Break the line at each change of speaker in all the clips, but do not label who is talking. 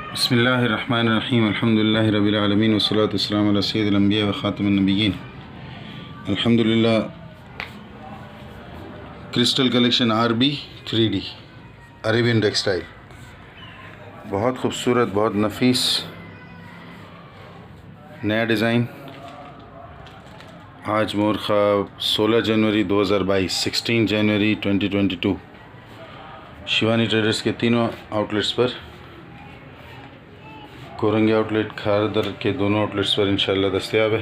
बिस्मिल्लाहिर्रहमानिर्रहीम अल्हम्दुलिल्लाहि रब्बिल आलमीन वस्सलातु वस्सलामु अला सय्यिदिल अंबिया व खातिमिन नबिय्यीन। अल्हम्दुलिल्लाह। क्रिस्टल कलेक्शन आरबी 3D अरेबियन टेक्सटाइल, बहुत खूबसूरत, बहुत नफीस नया डिज़ाइन। आज मोरखा 16 जनवरी 2022, 16 जनवरी 2022 शिवानी ट्रेडर्स के तीनों आउटलेट्स पर, कोरंगी आउटलेट, खारदर के दोनों आउटलेट्स पर इंशाल्लाह दस्तयाब है।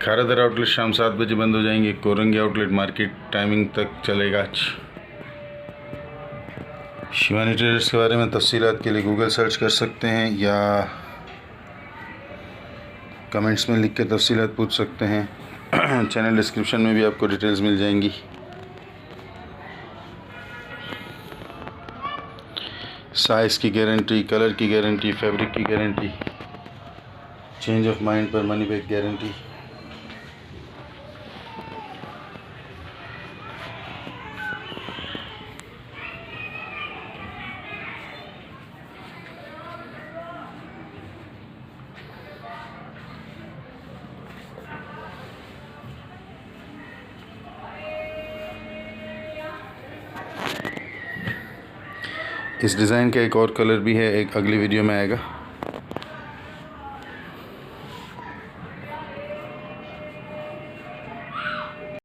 खारदर आउटलेट शाम 7 बजे बंद हो जाएंगे। कोरंगी आउटलेट मार्केट टाइमिंग तक चलेगा। आज शिवानी ट्रेडर्स के बारे में तफसीलात के लिए गूगल सर्च कर सकते हैं या कमेंट्स में लिख के तफसीलात पूछ सकते हैं। चैनल डिस्क्रिप्शन में भी आपको डिटेल्स मिल जाएंगी। साइज़ की गारंटी, कलर की गारंटी, फैब्रिक की गारंटी, चेंज ऑफ माइंड पर मनी बैक गारंटी। इस डिज़ाइन का एक और कलर भी है, एक अगली वीडियो में आएगा।